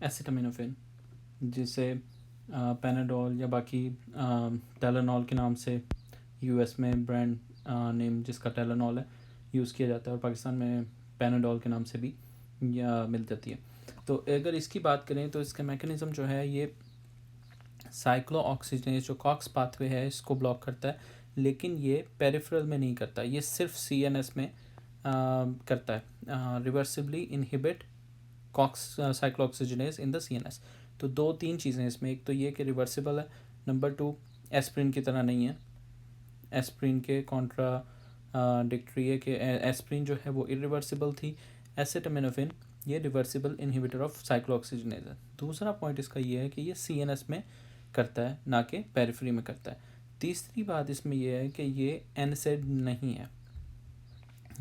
Acetaminophen, जिसे Panadol या बाकी टेलेनॉल के नाम से यूएस में ब्रांड नेम जिसका टेलेनॉल है यूज़ किया जाता है, और पाकिस्तान में पैनाडोल के नाम से भी मिल जाती है। तो अगर इसकी बात करें तो इसका मैकेनिज़्म जो है ये साइक्लोऑक्सीजनेज जो कॉक्स पाथवे है इसको ब्लॉक करता है, लेकिन ये पेरिफेरल में नहीं करता, ये सिर्फ सीएनएस में करता है। Reversibly inhibit COX cyclooxygenase in the CNS. तो 2-3 चीज़ें इसमें, एक तो ये कि रिवर्सिबल है, नंबर 2 एस्प्रिन की तरह नहीं है, एस्प्रिन के कॉन्ट्राडिक्टरी है कि एस्प्रिन जो है वो इरिवर्सिबल थी, एसिटामिनोफेन ये रिवर्सिबल इनहिबिटर ऑफ साइक्लोऑक्सीजनेज है। दूसरा पॉइंट इसका ये है कि ये सीएनएस में करता है ना कि पेरिफेरी में करता है। तीसरी बात इसमें यह है कि ये एनसेड नहीं है,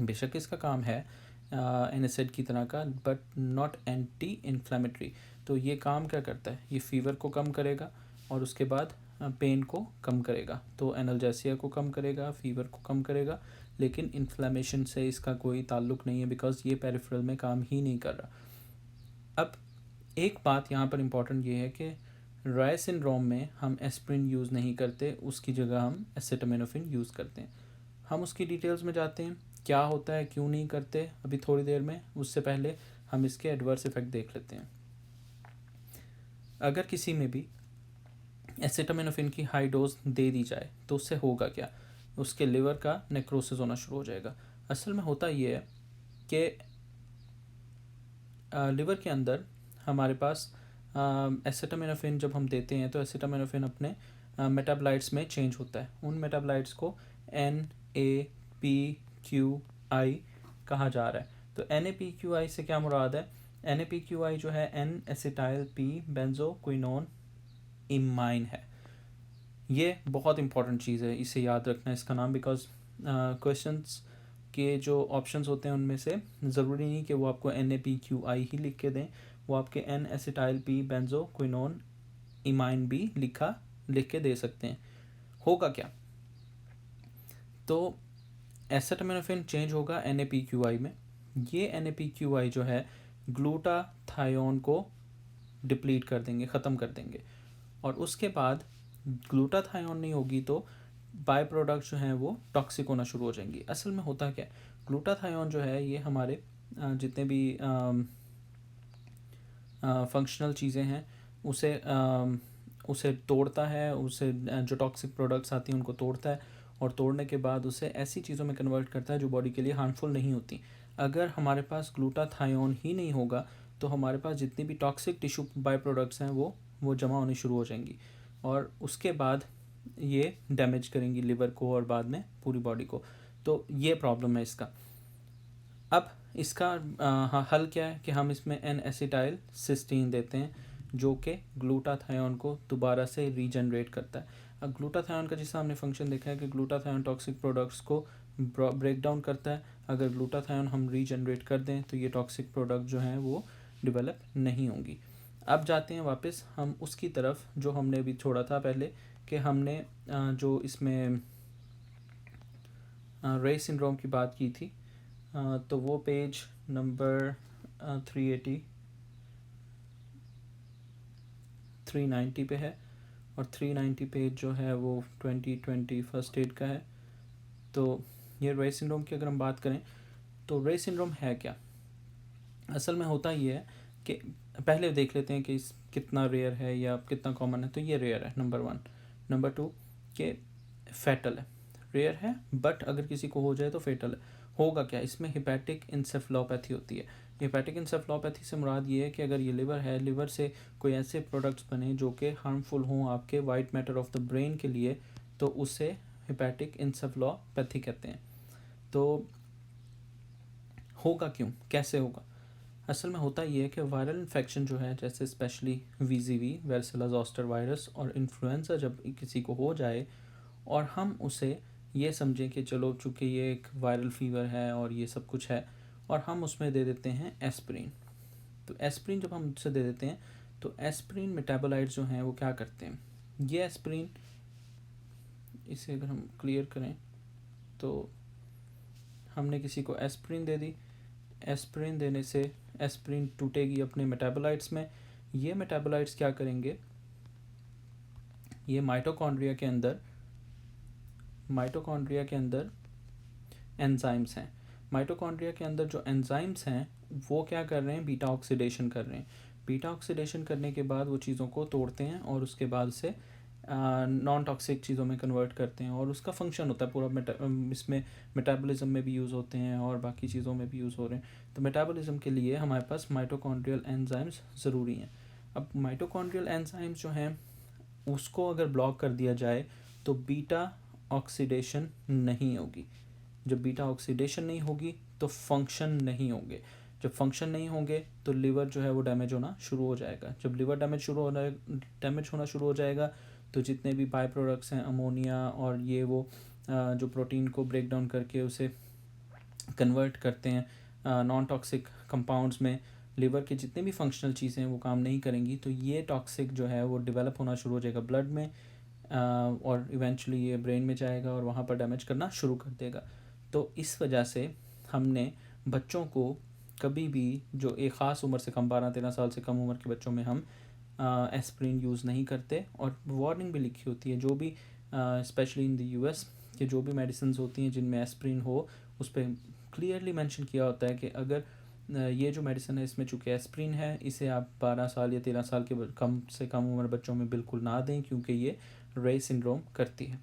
बेशक इसका काम है एनएसएड की तरह का, बट नॉट एंटी इन्फ्लेमेटरी। तो ये काम क्या करता है, ये फीवर को कम करेगा और उसके बाद पेन को कम करेगा, तो एनाल्जेसिया को कम करेगा, फीवर को कम करेगा, लेकिन इन्फ्लेमेशन से इसका कोई ताल्लुक नहीं है, बिकॉज ये पेरिफेरल में काम ही नहीं कर रहा। अब एक बात यहाँ पर इम्पॉर्टेंट ये है कि राय सिंड्रोम में हम एस्प्रिन यूज़ नहीं करते, उसकी जगह हम एसिटामिनोफेन यूज़ करते हैं। हम उसकी डिटेल्स में जाते हैं, क्या होता है क्यों नहीं करते अभी थोड़ी देर में, उससे पहले हम इसके एडवर्स इफेक्ट देख लेते हैं। अगर किसी में भी एसिटामिनोफेन की हाई डोज दे दी जाए तो उससे होगा क्या, उसके लिवर का नेक्रोसिस होना शुरू हो जाएगा। असल में होता ये है कि लिवर के अंदर हमारे पास एसिटामिनोफेन जब हम देते हैं तो एसिटामिनोफेन अपने मेटाबोलाइट्स में चेंज होता है, उन मेटाबोलाइट्स को NAPQI कहा जा रहा है। तो NAPQI से क्या मुराद है, NAPQI जो है N acetyl P benzoquinone imine है। ये बहुत इंपॉर्टेंट चीज़ है, इसे याद रखना इसका नाम, बिकॉज क्वेश्चंस के जो ऑप्शंस होते हैं उनमें से ज़रूरी नहीं कि वो आपको NAPQI ही लिख के दें, वो आपके N acetyl P benzoquinone imine भी लिख के दे सकते हैं। होगा क्या, तो एसिटामिनोफेन चेंज होगा NAPQI में, ये NAPQI जो है ग्लूटाथायोन को डिप्लीट कर देंगे, ख़त्म कर देंगे, और उसके बाद ग्लूटाथायोन नहीं होगी तो बाय प्रोडक्ट जो हैं वो टॉक्सिक होना शुरू हो जाएंगी। असल में होता क्या है, ग्लूटाथायोन जो है ये हमारे जितने भी फंक्शनल चीज़ें हैं उसे तोड़ता है, उसे जो टॉक्सिक प्रोडक्ट्स आती हैं उनको तोड़ता है, और तोड़ने के बाद उसे ऐसी चीज़ों में कन्वर्ट करता है जो बॉडी के लिए हार्मफुल नहीं होती। अगर हमारे पास ग्लूटाथायोन ही नहीं होगा तो हमारे पास जितनी भी टॉक्सिक टिश्यू बाय प्रोडक्ट्स हैं वो जमा होनी शुरू हो जाएंगी, और उसके बाद ये डैमेज करेंगी लिवर को और बाद में पूरी बॉडी को। तो ये प्रॉब्लम है इसका। अब इसका हल क्या है कि हम इसमें N एसिटाइल सिस्टीन देते हैं जो कि ग्लूटाथायोन को दोबारा से रीजनरेट करता है। अब ग्लूटाथायोन का जैसा हमने फंक्शन देखा है कि ग्लूटाथायोन टॉक्सिक प्रोडक्ट्स को ब्रेक डाउन करता है, अगर ग्लूटाथायोन हम रीजनरेट कर दें तो ये टॉक्सिक प्रोडक्ट जो हैं वो डेवलप नहीं होंगी। अब जाते हैं वापस हम उसकी तरफ जो हमने अभी छोड़ा था पहले, कि हमने जो इसमें रे सिंड्रोम की बात की थी, तो वो पेज नंबर 390 पे है, और 390 पेज जो है वो 2020 फर्स्ट एड का है। तो ये रे सिंड्रोम की अगर हम बात करें तो रे सिंड्रोम है क्या, असल में होता ये है कि पहले देख लेते हैं कि कितना रेयर है या कितना कॉमन है। तो ये रेयर है नंबर 1। नंबर 2 कि फैटल है, रेयर है बट अगर किसी को हो जाए तो फेटल है। होगा क्या, इसमें हिपैटिक इंसेफ्लोपैथी होती है। हिपैटिक इंसेफ्लोपैथी से मुराद ये है कि अगर ये लिवर है, लिवर से कोई ऐसे प्रोडक्ट्स बने जो कि हार्मफुल हों आपके white matter of the brain के लिए, तो उसे हिपैटिक इंसेफ्लोपैथी कहते हैं। तो होगा क्यों, कैसे होगा, असल में होता ये है कि वायरल इन्फेक्शन जो है, जैसे स्पेशली VZV वार्सिला ज़ोस्टर वायरस और इन्फ्लुएंजा, जब किसी को हो जाए और हम उसे ये समझें कि चलो चूँकि ये एक वायरल फीवर है और ये सब कुछ है, और हम उसमें दे देते हैं एस्प्रिन। तो एस्प्रिन जब हम उसे दे देते हैं तो एस्प्रिन मेटाबोलाइट्स जो हैं वो क्या करते हैं, ये एस्प्रिन, इसे अगर हम क्लियर करें तो हमने किसी को एस्प्रिन दे दी, एस्प्रिन देने से एस्प्रिन टूटेगी अपने मेटाबोलाइट्स में, ये मेटाबोलाइट्स क्या करेंगे, ये माइटोकॉन्ड्रिया के अंदर एंजाइम्स हैं। माइटोकॉन्ड्रिया के अंदर जो एंजाइम्स हैं वो क्या कर रहे हैं, बीटा ऑक्सीडेशन कर रहे हैं। बीटा ऑक्सीडेशन करने के बाद वो चीज़ों को तोड़ते हैं और उसके बाद से नॉन टॉक्सिक चीज़ों में कन्वर्ट करते हैं, और उसका फंक्शन होता है पूरा इसमें मेटाबॉलिज्म में भी यूज़ होते हैं और बाकी चीज़ों में भी यूज़ हो रहे हैं। तो मेटाबॉलिज्म के लिए हमारे पास माइटोकॉन्ड्रियल एंजाइम्स ज़रूरी हैं। अब माइटोकॉन्ड्रियल एंजाइम्स जो हैं उसको अगर ब्लॉक कर दिया जाए तो बीटा ऑक्सीडेशन नहीं होगी। जब बीटा ऑक्सीडेशन नहीं होगी तो फंक्शन नहीं होंगे। जब फंक्शन नहीं होंगे तो लिवर जो है वो डैमेज होना शुरू हो जाएगा। जब लिवर डैमेज होना शुरू हो जाएगा तो जितने भी बाई प्रोडक्ट्स हैं, अमोनिया और ये वो जो प्रोटीन को ब्रेक डाउन करके उसे कन्वर्ट करते हैं नॉन टॉक्सिक कंपाउंड्स में, लिवर के जितने भी फंक्शनल चीज़ें हैं वो काम नहीं करेंगी। तो ये टॉक्सिक जो है वो डेवलप होना शुरू हो जाएगा ब्लड में, और इवेंचुअली ये ब्रेन में जाएगा और वहाँ पर डैमेज करना शुरू कर देगा। तो इस वजह से हमने बच्चों को कभी भी, जो एक ख़ास उम्र से कम 12-13 साल से कम उम्र के बच्चों में हम एस्प्रिन यूज़ नहीं करते। और वार्निंग भी लिखी होती है, जो भी स्पेशली इन द यूएस कि जो भी मेडिसिन होती हैं जिनमें एस्प्रिन हो उस पर क्लियरली मेंशन किया होता है कि अगर ये जो मेडिसिन है इसमें चूँकि एस्प्रिन है, इसे आप 12 साल या 13 साल के कम से कम उम्र बच्चों में बिल्कुल ना दें, क्योंकि ये रे सिंड्रोम करती है।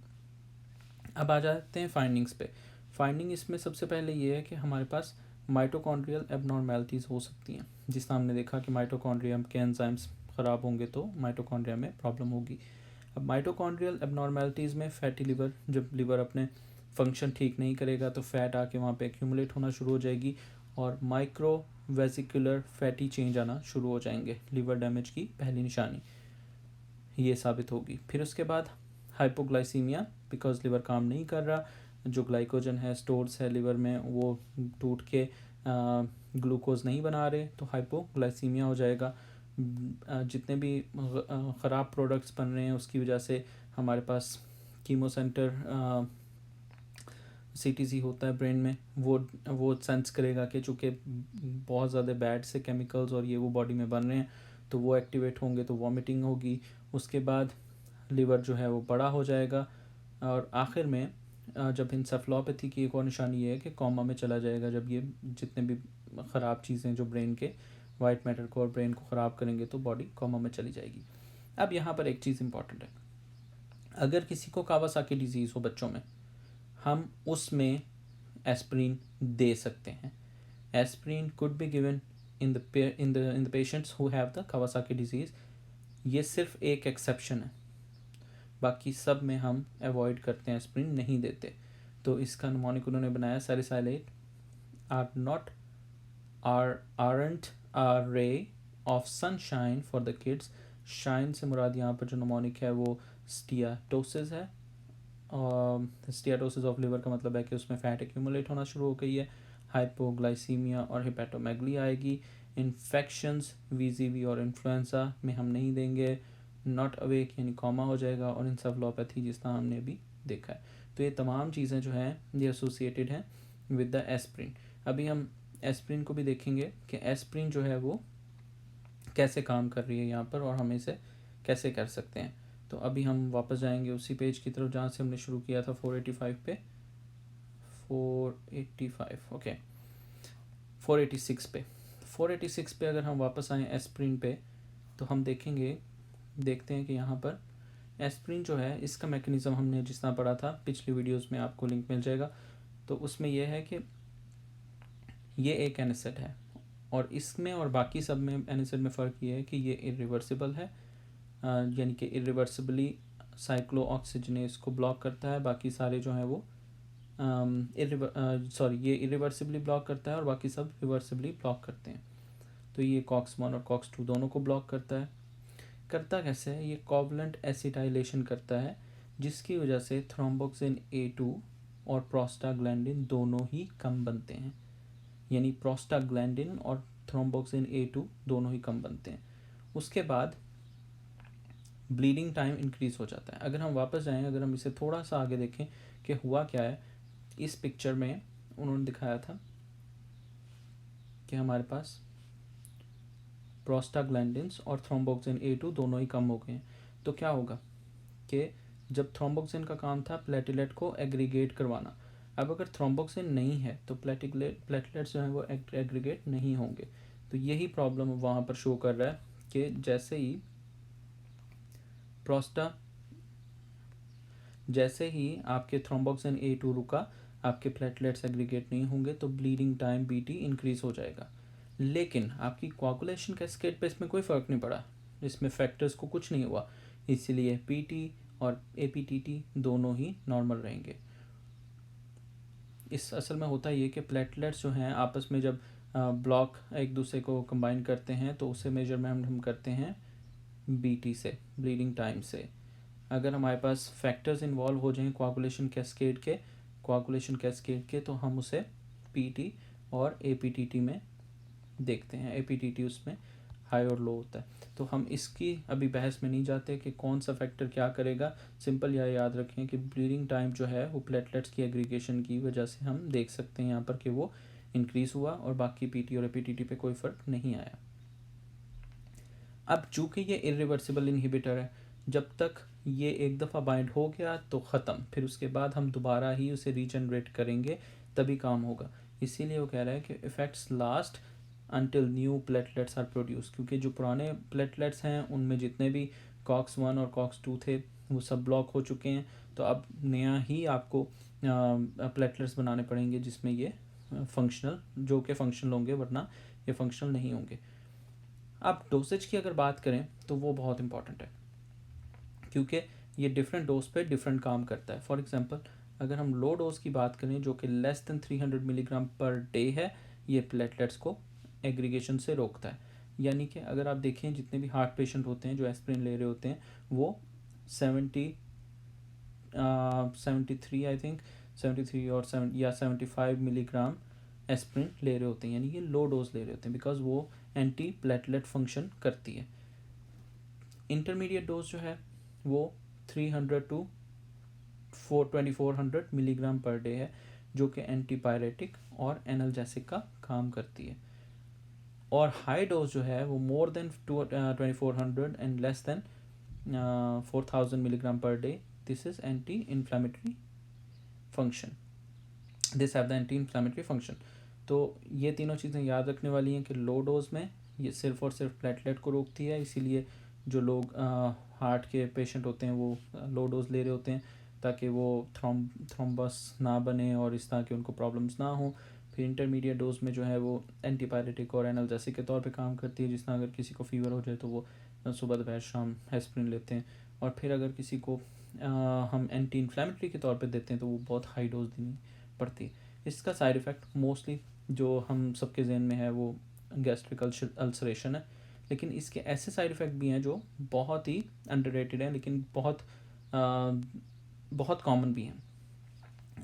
अब आ जाते हैं फाइंडिंग्स पे। फाइंडिंग इसमें सबसे पहले ये है कि हमारे पास माइटोकॉन्ड्रियल एबनॉर्मेलिटीज़ हो सकती हैं, जिस तरह हमने देखा कि माइटोकॉन्ड्रिया के एंजाइम्स ख़राब होंगे तो माइटोकॉन्ड्रिया में प्रॉब्लम होगी। अब माइटोकॉन्ड्रियल एबनॉर्मेलिटीज़ में फैटी लिवर, जब लिवर अपने फंक्शन ठीक नहीं करेगा तो फैट आके वहाँ पे एक्यूमुलेट होना शुरू हो जाएगी और माइक्रो वेसिकुलर फैटी चेंज आना शुरू हो जाएंगे। लिवर डैमेज की पहली निशानी ये साबित होगी। फिर उसके बाद हाइपोग्लाइसीमिया, बिकॉज लिवर काम नहीं कर रहा, जो ग्लाइकोजन है स्टोर्स है लिवर में वो टूट के ग्लूकोज नहीं बना रहे, तो हाइपोग्लाइसीमिया हो जाएगा। जितने भी ख़राब प्रोडक्ट्स बन रहे हैं उसकी वजह से हमारे पास कीमो सेंटर सीटीसी होता है ब्रेन में, वो सेंस करेगा कि चूँकि बहुत ज़्यादा बैड से केमिकल्स और ये वो बॉडी में बन रहे हैं तो वो एक्टिवेट होंगे तो वॉमिटिंग होगी। उसके बाद लिवर जो है वो बड़ा हो जाएगा और आखिर में जब इंसेफेलोपैथी की एक और निशानी ये है कि कॉमा में चला जाएगा। जब ये जितने भी ख़राब चीज़ें जो ब्रेन के वाइट मैटर को और ब्रेन को ख़राब करेंगे तो बॉडी कॉमा में चली जाएगी। अब यहाँ पर एक चीज़ इंपॉर्टेंट है, अगर किसी को कावासाकी डिजीज़ हो बच्चों में, हम उसमें एस्प्रिन दे सकते हैं। Aspirin could be given in the patients who have the Kawasaki disease. ये सिर्फ एक एक्सेप्शन है, बाकी सब में हम अवॉइड करते हैं, एस्प्रिन नहीं देते। तो इसका निमोनिक उन्होंने बनाया salicylate aren't a ray of sunshine for the kids। Shine से मुराद यहाँ पर जो निमोनिक है वो स्टियाटोसिस है, और स्टियाटोसिस ऑफ लिवर का मतलब है कि उसमें फैट एक्यूमुलेट होना शुरू हो गई है। हाइपोग्लाइसीमिया और हिपेटोमेगली आएगी। इन्फेक्शंस वीजीवी और इन्फ्लुएंजा में हम नहीं देंगे। नॉट अवेक यानी कॉमा हो जाएगा, और इंसेफेलोपैथी जिस तरह हमने भी देखा है। तो ये तमाम चीज़ें जो हैं ये एसोसिएटेड हैं विद द एस्प्रिन। अभी हम एस्प्रिन को भी देखेंगे कि एस्प्रिन जो है वो कैसे काम कर रही है यहाँ पर और हम इसे कैसे कर सकते हैं। तो अभी हम वापस जाएंगे उसी पेज की तरफ जहाँ से हमने शुरू किया था 485 पे, 485 ओके 486 पे। 486 पे अगर हम वापस आएँ एस्प्रिन पे तो हम देखते हैं कि यहाँ पर एस्प्रिन जो है इसका मैकेनिज़्म हमने जिस तरह पढ़ा था पिछली वीडियोस में, आपको लिंक मिल जाएगा। तो उसमें यह है कि ये एक एनिसिड है और इसमें और बाकी सब में एनिसिड में फ़र्क ये है कि ये इरिवर्सिबल है, यानी कि इरिवर्सिबली साइक्लोऑक्सीजनेस को ब्लॉक करता है। बाकी सारे जो हैं वो ये इरिवर्सिबली ब्लॉक करता है और बाकी सब रिवर्सिबली ब्लॉक करते हैं। तो ये COX-1 और COX-2 दोनों को ब्लॉक करता है। करता कैसे है, ये कोवलेंट एसिटाइलेशन करता है जिसकी वजह से थ्रोम्बोक्सिन A2 और प्रोस्टाग्लैंडिन दोनों ही कम बनते हैं, यानी प्रोस्टाग्लैंडिन और थ्रोम्बोक्सिन A2 दोनों ही कम बनते हैं। उसके बाद ब्लीडिंग टाइम इंक्रीज़ हो जाता है। अगर हम वापस जाएं, अगर हम इसे थोड़ा सा आगे देखें कि हुआ क्या है, इस पिक्चर में उन्होंने दिखाया था कि हमारे पास प्रोस्टाग्लैंडिन्स और थ्रोम्बोक्सिन A2 दोनों ही कम हो गए हैं। तो क्या होगा कि जब थ्रोम्बोक्सिन का काम था प्लेटलेट को एग्रीगेट करवाना, अब अगर थ्रोम्बोक्सिन नहीं है तो प्लेटलेट्स जो हैं वो एग्रीगेट नहीं होंगे। तो यही प्रॉब्लम वहाँ पर शो कर रहा है कि जैसे ही आपके थ्रोम्बोक्सिन A2 रुका, आपके प्लेटलेट्स एग्रीगेट नहीं होंगे तो ब्लीडिंग टाइम BT इंक्रीज हो जाएगा। लेकिन आपकी कोआगुलेशन कैस्केड पे इसमें कोई फ़र्क नहीं पड़ा, इसमें फैक्टर्स को कुछ नहीं हुआ, इसीलिए PT और APTT दोनों ही नॉर्मल रहेंगे। इस असल में होता ये कि प्लेटलेट्स जो हैं आपस में जब ब्लॉक एक दूसरे को कंबाइन करते हैं तो उसे मेजरमेंट हम करते हैं BT से, ब्लीडिंग टाइम से। अगर हमारे पास फैक्टर्स इन्वॉल्व हो जाएं कोआगुलेशन कैस्केड के तो हम उसे PT और APTT में देखते हैं। APTT उसमें हाई और लो होता है। तो हम इसकी अभी बहस में नहीं जाते कि कौन सा फैक्टर क्या करेगा। सिंपल यह याद रखें कि ब्लीडिंग टाइम जो है वो प्लेटलेट्स की एग्रीगेशन की वजह से हम देख सकते हैं यहाँ पर कि वो इंक्रीज़ हुआ और बाकी PT और APTT पे कोई फ़र्क नहीं आया। अब चूँकि ये इरिवर्सिबल इनहिबिटर है, जब तक ये एक दफ़ा बाइंड हो गया तो ख़त्म, फिर उसके बाद हम दोबारा ही उसे रीजनरेट करेंगे तभी काम होगा। इसीलिए वो कह रहा है कि effects last until new platelets are produce, क्योंकि जो पुराने प्लेटलेट्स हैं उनमें जितने भी COX-1 और COX-2 थे वो सब ब्लॉक हो चुके हैं। तो अब नया ही आपको प्लेटलेट्स बनाने पड़ेंगे जिसमें ये फंक्शनल, जो कि फंक्शनल होंगे, वरना ये फंक्शनल नहीं होंगे। अब डोसेज की अगर बात करें तो वो बहुत इंपॉर्टेंट है, क्योंकि ये डिफरेंट डोज पे डिफरेंट काम करता है। फॉर एग्जांपल अगर हम लो डोज की बात करें जो कि less than 300 milligram per day है, ये प्लेटलेट्स को एग्रीगेशन से रोकता है। यानी कि अगर आप देखें जितने भी हार्ट पेशेंट होते हैं जो एस्प्रिन ले रहे होते हैं वो 73 आई थिंक 73 और 75 मिलीग्राम एस्प्रिन ले रहे होते हैं, यानी कि लो डोज ले रहे होते हैं, बिकॉज वो एंटी प्लेटलेट फंक्शन करती है। इंटरमीडिएट डोज जो है वो 300 टू 2400 मिलीग्राम पर डे है, जो कि एंटीपायरेटिक और एनाल्जेसिक का काम करती है। और हाई डोज जो है वो more than 2400 and less than 4000 milligram per day, this is anti inflammatory function, this have the anti inflammatory function. तो ये तीनों चीज़ें याद रखने वाली हैं कि लो डोज में ये सिर्फ और सिर्फ प्लेटलेट को रोकती है, इसीलिए जो लोग हार्ट के पेशेंट होते हैं वो लो डोज ले रहे होते हैं ताकि वो थ्रोम्बस ना बने और इस तरह के उनको प्रॉब्लम्स ना हो। फिर इंटरमीडिएट डोज में जो है वो एंटीपायरेटिक और एनाल्जेसिक के तौर पे काम करती है, जिस तरह अगर किसी को फीवर हो जाए तो वो सुबह दोपहर शाम एस्प्रिन लेते हैं। और फिर अगर किसी को हम एंटी इन्फ्लेमेटरी के तौर पे देते हैं तो वो बहुत हाई डोज देनी पड़ती है। इसका साइड इफ़ेक्ट मोस्टली जो हम सबके जहन में है वो गैस्ट्रिक अल्सरेशन है, लेकिन इसके ऐसे साइड इफ़ेक्ट भी हैं जो बहुत ही अंडररेटेड हैं, लेकिन बहुत कॉमन भी हैं।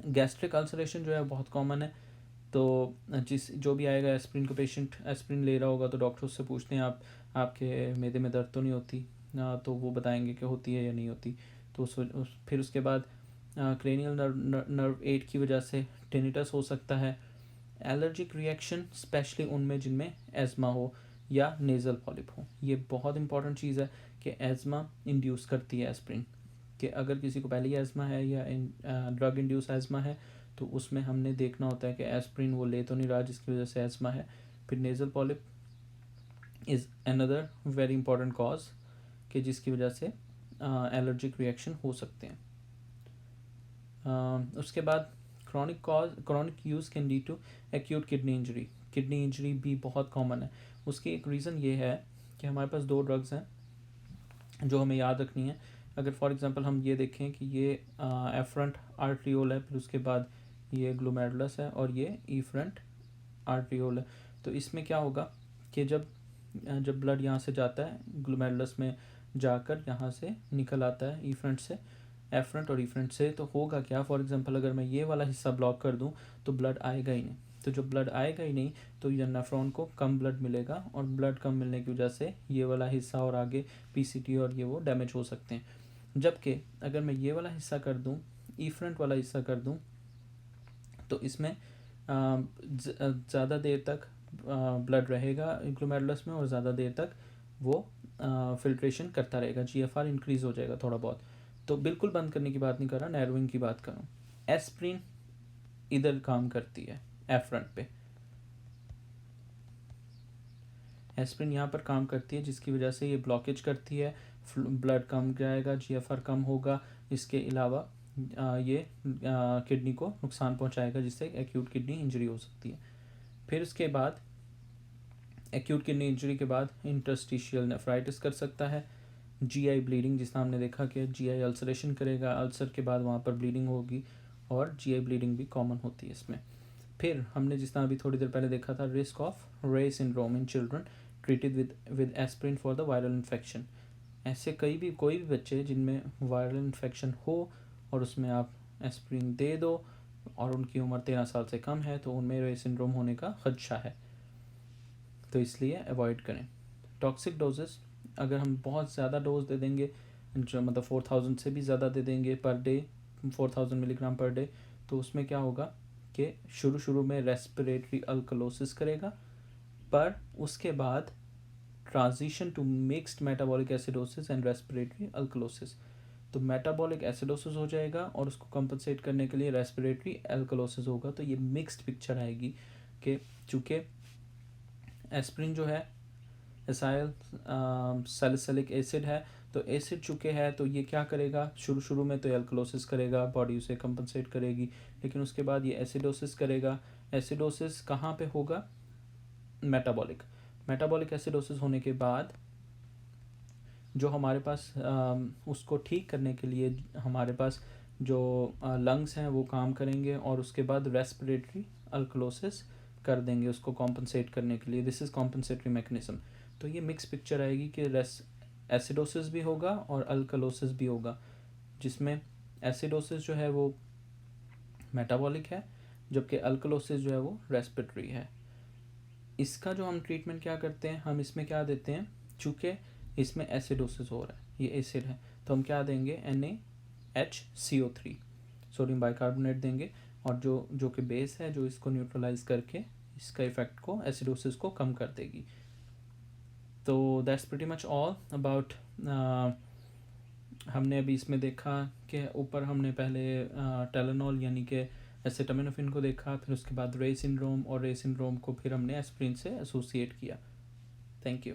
गैस्ट्रिक अल्सरेशन जो है बहुत कॉमन है। तो जो भी आएगा एस्प्रिन का पेशेंट एस्प्रिन ले रहा होगा तो डॉक्टर उससे पूछते हैं आपके मैदे में दर्द तो नहीं होती, तो वो बताएंगे कि होती है या नहीं होती। तो फिर उसके बाद क्रेनियल नर्व एट की वजह से टेनिटस हो सकता है। एलर्जिक रिएक्शन स्पेशली उनमें जिनमें एज़मा हो या नेज़ल पॉलिप हो, ये बहुत इंपॉर्टेंट चीज़ है कि एज़मा इंड्यूस करती है एस्प्रिन, कि अगर किसी को पहले ही एज़मा है या ड्रग इंड्यूस एज़मा है तो उसमें हमने देखना होता है कि एस्प्रिन वो ले तो नहीं रहा जिसकी वजह से एज़मा है। फिर nasal polyp is another very important cause कि जिसकी वजह से एलर्जिक रिएक्शन हो सकते हैं। उसके बाद chronic use can lead to acute kidney injury भी बहुत कॉमन है। उसकी एक रीज़न ये है कि हमारे पास दो ड्रग्स हैं जो हमें याद रखनी है। अगर फॉर एग्जांपल हम ये देखें कि ये एफरंट आर्ट्रियोल है, फिर उसके बाद ये ग्लोमेरुलस है और ये ईफरंट आर्ट्रियोल है, तो इसमें क्या होगा कि जब ब्लड यहाँ से जाता है ग्लोमेरुलस में जाकर यहाँ से निकल आता है ईफरंट से, एफरंट और ईफरंट से, तो होगा क्या, फॉर एग्जांपल अगर मैं ये वाला हिस्सा ब्लॉक कर दूँ तो ब्लड आएगा ही नहीं। तो जब ब्लड आएगा ही नहीं तो ये नेफ्रॉन को कम ब्लड मिलेगा और ब्लड कम मिलने की वजह से ये वाला हिस्सा और आगे PCT और ये वो डैमेज हो सकते हैं। जबकि अगर मैं ये वाला हिस्सा कर दूं, ईफरंट वाला हिस्सा कर दूं, तो इसमें ज़्यादा देर तक ब्लड रहेगा ग्लोमेरुलस में और ज़्यादा देर तक वो फिल्ट्रेशन करता रहेगा, जीएफआर इंक्रीज़ हो जाएगा थोड़ा बहुत। तो बिल्कुल बंद करने की बात नहीं कर रहा, नैरोइंग की बात कर रहा हूँ। एस्प्रिन इधर काम करती है एफरंट पे, एस्प्रिन यहाँ पर काम करती है, जिसकी वजह से ये ब्लॉकेज करती है, ब्लड कम जाएगा, जीएफआर कम होगा। इसके अलावा ये किडनी को नुकसान पहुँचाएगा, जिससे एक्यूट किडनी इंजरी हो सकती है। फिर उसके बाद एक्यूट किडनी इंजरी के बाद इंटरस्टिशियल नेफ्राइटिस कर सकता है, जीआई ब्लीडिंग, जिसमें हमने देखा कि जीआई अल्सरेशन करेगा, अल्सर के बाद वहाँ पर ब्लीडिंग होगी और जीआई ब्लीडिंग भी कॉमन होती है इसमें। फिर हमने जिस तरह अभी थोड़ी देर पहले देखा था, रिस्क ऑफ रे syndrome in children treated with aspirin for the viral infection. ऐसे कोई भी बच्चे जिनमें वायरल इन्फेक्शन हो और उसमें आप एस्प्रिन दे दो और उनकी उम्र 13 साल से कम है, तो उनमें रे सिंड्रोम होने का खदशा है, तो इसलिए अवॉइड करें। टॉक्सिक डोजेस, अगर हम बहुत ज़्यादा डोज दे देंगे, जो मतलब 4000 से भी ज़्यादा दे देंगे per day, 4000 milligram per day, तो उसमें क्या होगा कि शुरू में रेस्पिरेटरी अल्कलोसिस करेगा, पर उसके बाद transition to mixed metabolic acidosis and respiratory alkalosis. तो मेटाबॉलिक एसिडोसिस हो जाएगा और उसको कंपनसेट करने के लिए रेस्पिरेटरी अल्कलोसिस होगा। तो ये मिक्स्ड पिक्चर आएगी कि चूँकि एस्प्रिन जो है एसाइल सैलिसिलिक एसिड है, तो एसिड चुके हैं, तो ये क्या करेगा, शुरू में तो एल्कलोसिस करेगा, बॉडी उसे कंपनसेट करेगी, लेकिन उसके बाद ये एसिडोसिस करेगा। एसिडोसिस कहाँ पे होगा, मेटाबॉलिक एसिडोसिस होने के बाद जो हमारे पास उसको ठीक करने के लिए हमारे पास जो लंग्स हैं वो काम करेंगे और उसके बाद रेस्पिरेटरी अल्कलोसिस कर देंगे उसको कॉम्पनसेट करने के लिए। This is compensatory mechanism. तो ये मिक्स पिक्चर आएगी कि एसिडोसिस भी होगा और अल्कलोसिस भी होगा, जिसमें एसिडोसिस जो है वो मेटाबॉलिक है, जबकि अल्कलोसिस जो है वो रेस्पिरेटरी है। इसका जो हम ट्रीटमेंट क्या करते हैं, हम इसमें क्या देते हैं, चूँकि इसमें एसिडोसिस हो रहा है, ये एसिड है, तो हम क्या देंगे, NaHCO3 सोडियम बाइकार्बोनेट देंगे, और जो कि बेस है जो इसको न्यूट्रलाइज करके इसका इफेक्ट को, एसिडोसिस को कम कर देगी। तो that's pretty much all about. हमने अभी इसमें देखा कि ऊपर हमने पहले टेलेनॉल यानी कि एसिटामिनोफेन को देखा, फिर उसके बाद रे सिंड्रोम, और रे सिंड्रोम को फिर हमने एस्प्रिन से एसोसिएट किया। Thank you.